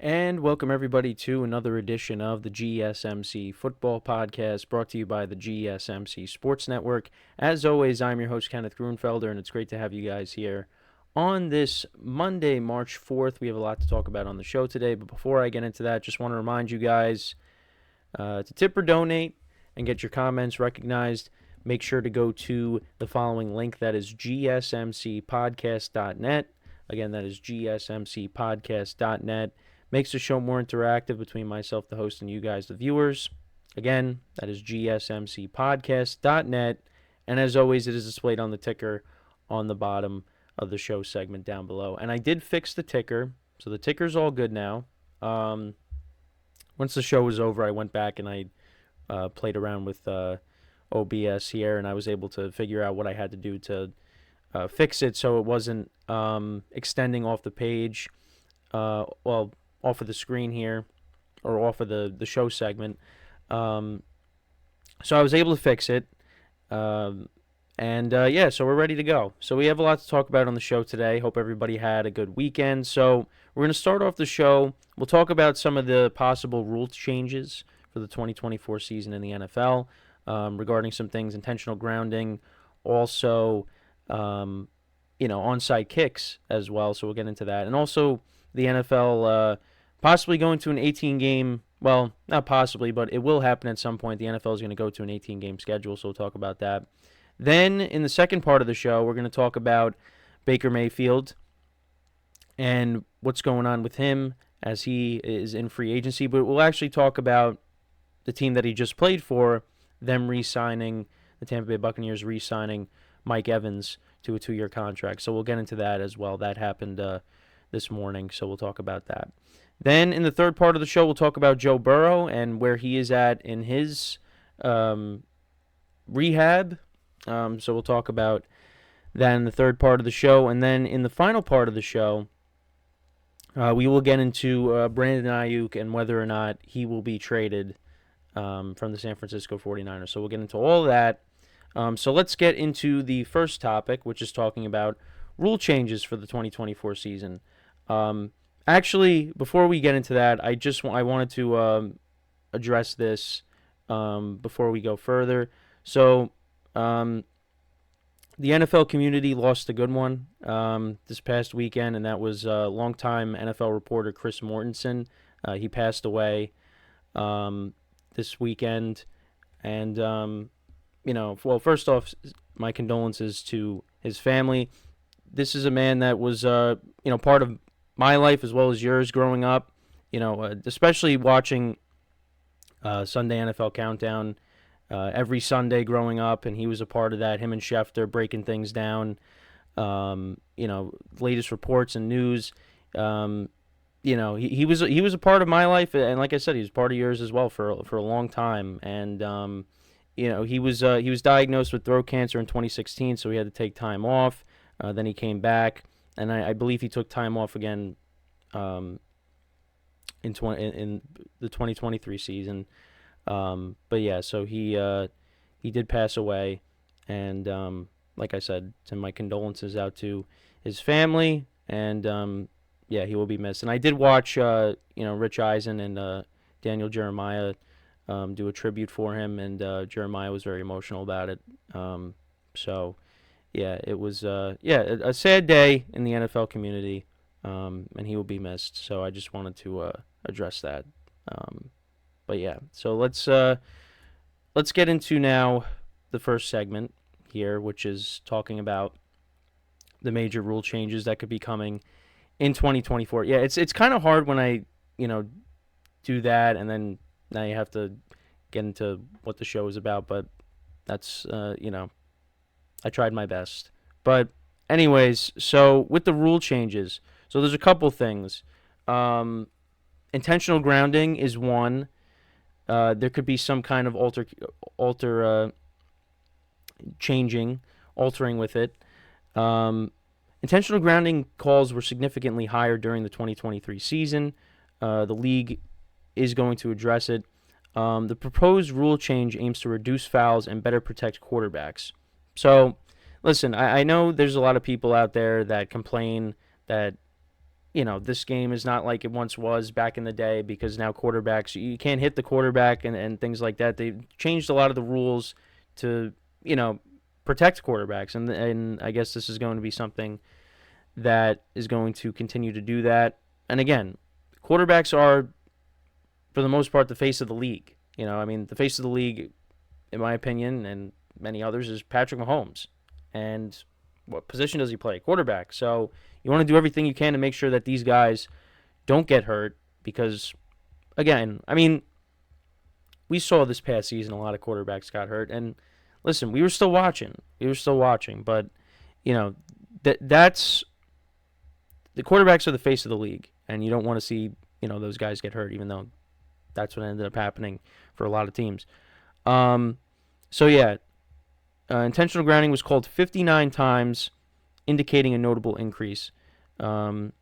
And welcome everybody to another edition of the GSMC Football Podcast, brought to you by the GSMC Sports Network. As always, I'm your host, Kenneth Grunfelder, and it's great to have you guys here on this Monday, March 4th. We have a lot to talk about on the show today, but before I get into that, just want to remind you guys to tip or donate and get your comments recognized. Make sure to go to the following link, that is gsmcspodcast.net. Again, that is gsmcspodcast.net. Makes the show more interactive between myself, the host, and you guys, the viewers. Again, that is gsmcpodcast.net. And as always, it is displayed on the ticker on the bottom of the show segment down below. And I did fix the ticker, so the ticker's all good now. Once the show was over, I went back and I played around with OBS here, and I was able to figure out what I had to do to fix it so it wasn't extending off the page. Off of the screen here, or off of the show segment. So I was able to fix it. So we're ready to go. So we have a lot to talk about on the show today. Hope everybody had a good weekend. So we're going to start off the show. We'll talk about some of the possible rule changes for the 2024 season in the NFL, regarding some things, intentional grounding, also, onside kicks as well. So we'll get into that. And also the NFL possibly going to an 18-game, well, not possibly, but it will happen at some point. The NFL is going to go to an 18-game schedule, so we'll talk about that. Then in the second part of the show, we're going to talk about Baker Mayfield and what's going on with him as he is in free agency. But we'll actually talk about the team that he just played for, them re-signing, the Tampa Bay Buccaneers re-signing Mike Evans to a 2-year contract. So we'll get into that as well. That happened this morning, so we'll talk about that. Then in the third part of the show, we'll talk about Joe Burrow and where he is at in his rehab. So we'll talk about that in the third part of the show. And then in the final part of the show, we will get into Brandon Ayuk and whether or not he will be traded from the San Francisco 49ers. So we'll get into all of that. So let's get into the first topic, which is talking about rule changes for the 2024 season. Actually, before we get into that, I wanted to address this before we go further. So, the NFL community lost a good one this past weekend, and that was longtime NFL reporter Chris Mortensen. He passed away this weekend, and first off, my condolences to his family. This is a man that was part of my life as well as yours growing up, especially watching Sunday NFL Countdown every Sunday growing up, and he was a part of that, him and Schefter breaking things down, latest reports and news. He was a part of my life, and like I said, he was part of yours as well for a long time. And he was diagnosed with throat cancer in 2016, so he had to take time off. Then he came back, and I believe he took time off again in the 2023 season. So he did pass away, and like I said, send my condolences out to his family, and he will be missed. And I did watch Rich Eisen and Daniel Jeremiah do a tribute for him, and Jeremiah was very emotional about it. It was a sad day in the NFL community, and he will be missed. So I just wanted to address that. So let's get into now the first segment here, which is talking about the major rule changes that could be coming in 2024. Yeah, it's kind of hard when I do that, and then now you have to get into what the show is about. But that's I tried my best. But anyways, so with the rule changes, so there's a couple things. Intentional grounding is one. There could be some kind of altering with it. Intentional grounding calls were significantly higher during the 2023 season. The league is going to address it. The proposed rule change aims to reduce fouls and better protect quarterbacks. So, listen, I know there's a lot of people out there that complain that this game is not like it once was back in the day because now quarterbacks, you can't hit the quarterback and things like that. They've changed a lot of the rules to, protect quarterbacks. And I guess this is going to be something that is going to continue to do that. And again, quarterbacks are, for the most part, the face of the league. The face of the league, in my opinion, and many others, is Patrick Mahomes. And what position does he play? Quarterback. So you want to do everything you can to make sure that these guys don't get hurt because, again, we saw this past season a lot of quarterbacks got hurt. And listen, we were still watching. But, that's the quarterbacks are the face of the league. And you don't want to see, those guys get hurt, even though that's what ended up happening for a lot of teams. Intentional grounding was called 59 times, indicating a notable increase. The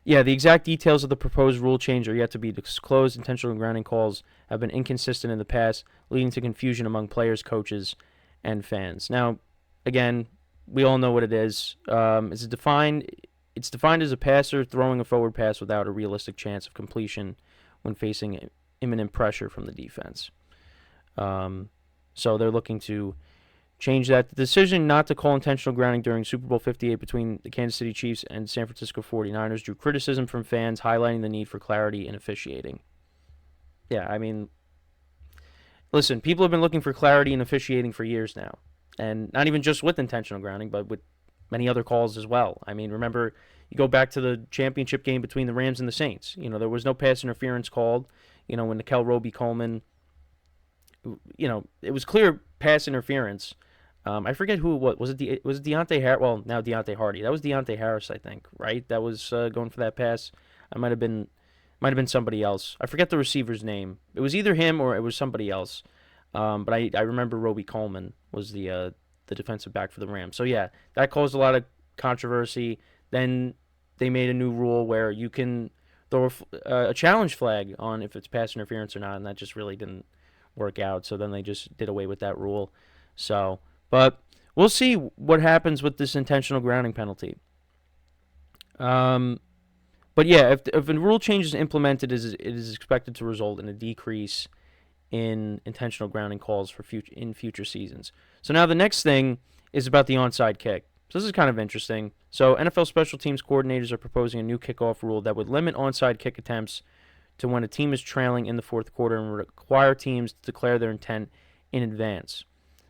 exact details of the proposed rule change are yet to be disclosed. Intentional grounding calls have been inconsistent in the past, leading to confusion among players, coaches, and fans. Now, again, we all know what it is. It's defined as a passer throwing a forward pass without a realistic chance of completion when facing imminent pressure from the defense. So they're looking to change that. The decision not to call intentional grounding during Super Bowl 58 between the Kansas City Chiefs and San Francisco 49ers drew criticism from fans, highlighting the need for clarity in officiating. Yeah, listen, people have been looking for clarity in officiating for years now. And not even just with intentional grounding, but with many other calls as well. Remember, you go back to the championship game between the Rams and the Saints. There was no pass interference called. When Nikel Roby-Coleman, it was clear pass interference. I forget who it was. Was it Deontay Harris? Well, now Deontay Hardy. That was Deontay Harris, I think, right? That was going for that pass. It might have been somebody else. I forget the receiver's name. It was either him or it was somebody else. But I remember Roby-Coleman was the defensive back for the Rams. So yeah, that caused a lot of controversy. Then they made a new rule where you can throw a challenge flag on if it's pass interference or not, and that just really didn't work out. So then they just did away with that rule. So, but we'll see what happens with this intentional grounding penalty. But yeah, if a rule change is implemented, it is expected to result in a decrease in intentional grounding calls for future seasons. So now the next thing is about the onside kick. So this is kind of interesting. So NFL special teams coordinators are proposing a new kickoff rule that would limit onside kick attempts to when a team is trailing in the fourth quarter and require teams to declare their intent in advance.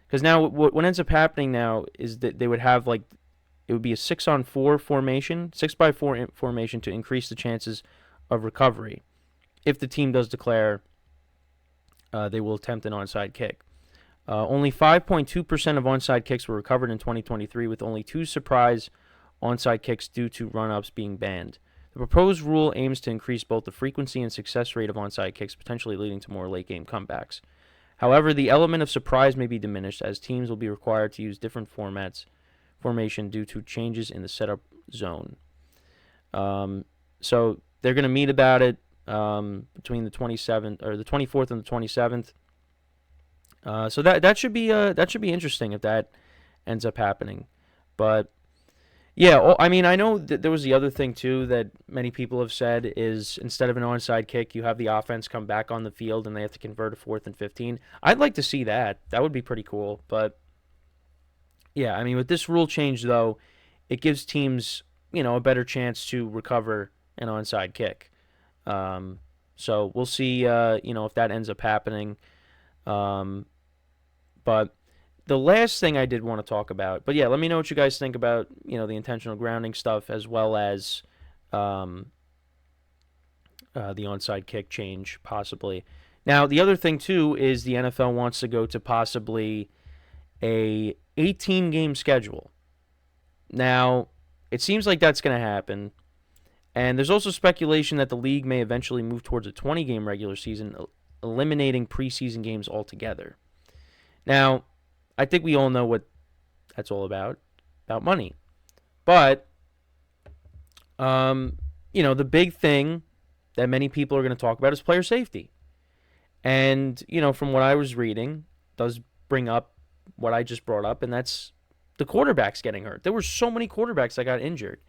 Because now what ends up happening now is that they would have it would be a 6-on-4 formation, 6x4 formation to increase the chances of recovery if the team does declare they will attempt an onside kick. Only 5.2% of onside kicks were recovered in 2023, with only 2 surprise onside kicks due to run-ups being banned. The proposed rule aims to increase both the frequency and success rate of onside kicks, potentially leading to more late-game comebacks. However, the element of surprise may be diminished as teams will be required to use different formation due to changes in the setup zone. So they're going to meet about it between the 24th and the 27th. So that should be interesting if that ends up happening. But yeah, I know that there was the other thing too that many people have said is instead of an onside kick, you have the offense come back on the field and they have to convert a 4th and 15. I'd like to see that. That would be pretty cool. But yeah, with this rule change though, it gives teams a better chance to recover an onside kick. So we'll see if that ends up happening. But the last thing I did want to talk about, but yeah, let me know what you guys think about, the intentional grounding stuff as well as the onside kick change, possibly. Now, the other thing, too, is the NFL wants to go to possibly a 18-game schedule. Now, it seems like that's going to happen. And there's also speculation that the league may eventually move towards a 20-game regular season, eliminating preseason games altogether. Now, I think we all know what that's all about money. But, the big thing that many people are going to talk about is player safety. And, from what I was reading, does bring up what I just brought up, and that's the quarterbacks getting hurt. There were so many quarterbacks that got injured.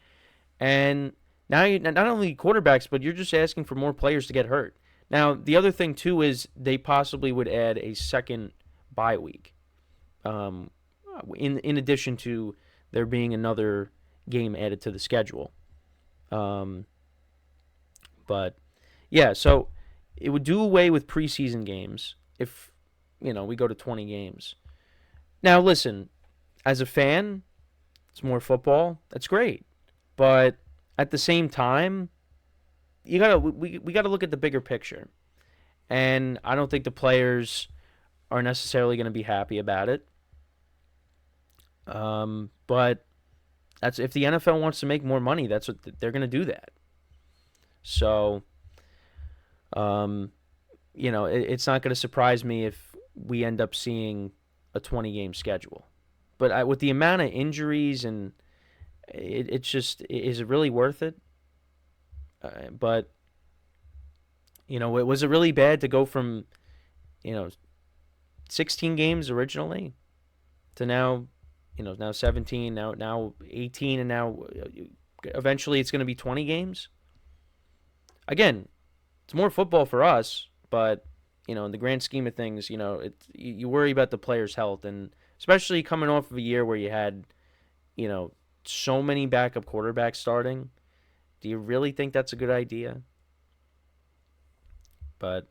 And now you not only quarterbacks, but you're just asking for more players to get hurt. Now, the other thing too is they possibly would add a second bye week, um, in addition to there being another game added to the schedule. Um, but yeah, so it would do away with preseason games if we go to 20 games. Now, listen, as a fan, it's more football. That's great, but at the same time, we gotta look at the bigger picture, and I don't think the players are necessarily going to be happy about it. But that's if the NFL wants to make more money, that's what they're going to do that. So, it's not going to surprise me if we end up seeing a 20-game schedule. But with the amount of injuries and it's just, is it really worth it? But was it really bad to go from 16 games originally to now 17, now 18, and now eventually it's going to be 20 games? Again, it's more football for us, but in the grand scheme of things, you worry about the players' health, and especially coming off of a year where you had so many backup quarterbacks starting. Do you really think that's a good idea? But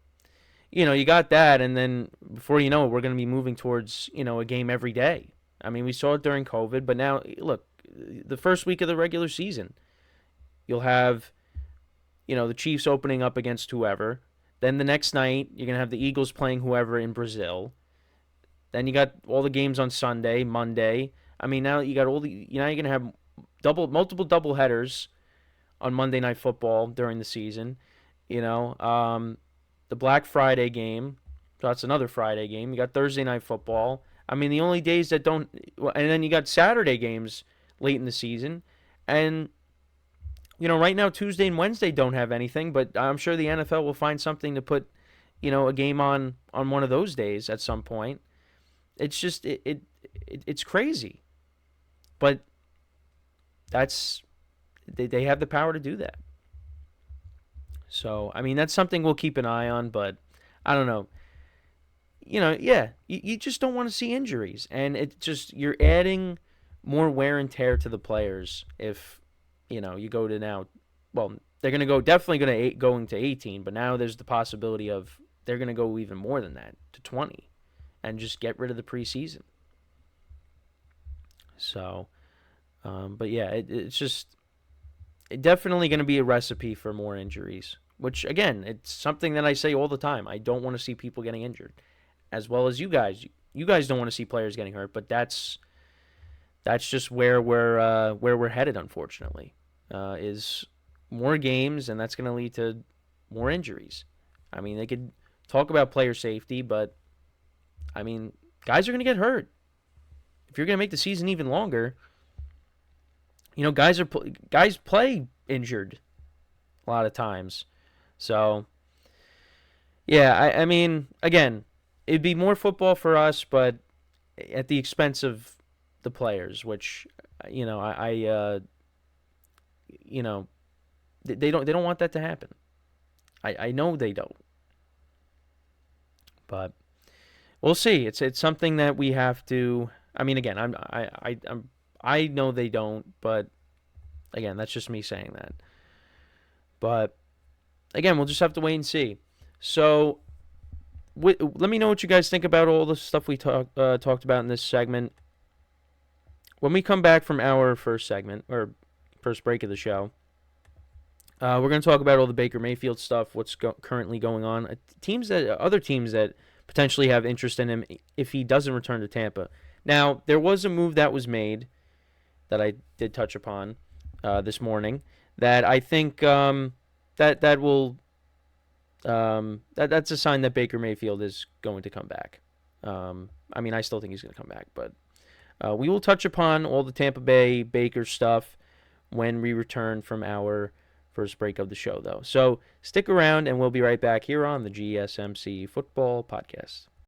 you got that, and then before you know it, we're going to be moving towards a game every day. I mean, we saw it during COVID, but now look, the first week of the regular season, you'll have the Chiefs opening up against whoever. Then the next night, you're going to have the Eagles playing whoever in Brazil. Then you got all the games on Sunday, Monday. I mean, now you got now you're going to have multiple double headers on Monday Night Football during the season. The Black Friday game, so that's another Friday game. You got Thursday Night Football. I mean, the only days that don't, and then you got Saturday games late in the season, and right now Tuesday and Wednesday don't have anything, but I'm sure the NFL will find something to put, a game on one of those days at some point. It's just it's crazy, but they have the power to do that. So I mean that's something we'll keep an eye on, but I don't know. You just don't want to see injuries, and you're adding more wear and tear to the players if you go to now. Well, they're going to going to 18, but now there's the possibility of they're going to go even more than that to 20, and just get rid of the preseason. So, but yeah, it's definitely going to be a recipe for more injuries. Which again, it's something that I say all the time. I don't want to see people getting injured, as well as you guys. You guys don't want to see players getting hurt, but that's just where we're headed. Unfortunately, is more games, and that's going to lead to more injuries. I mean, they could talk about player safety, but I mean, guys are going to get hurt. If you're going to make the season even longer, guys play injured a lot of times. So, yeah, I mean, again, it'd be more football for us, but at the expense of the players, which they don't want that to happen. I know they don't, but we'll see. It's something that we have to. I mean, again, I know they don't, but again, that's just me saying that. But again, we'll just have to wait and see. So, let me know what you guys think about all the stuff we talked about in this segment. When we come back from our first segment, or first break of the show, we're going to talk about all the Baker Mayfield stuff, what's currently going on, other teams that potentially have interest in him if he doesn't return to Tampa. Now, there was a move that was made that I did touch upon this morning that I think that will that's a sign that Baker Mayfield is going to come back. I mean, I still think he's going to come back, but we will touch upon all the Tampa Bay Baker stuff when we return from our first break of the show, though. So stick around, and we'll be right back here on the GSMC Football Podcast.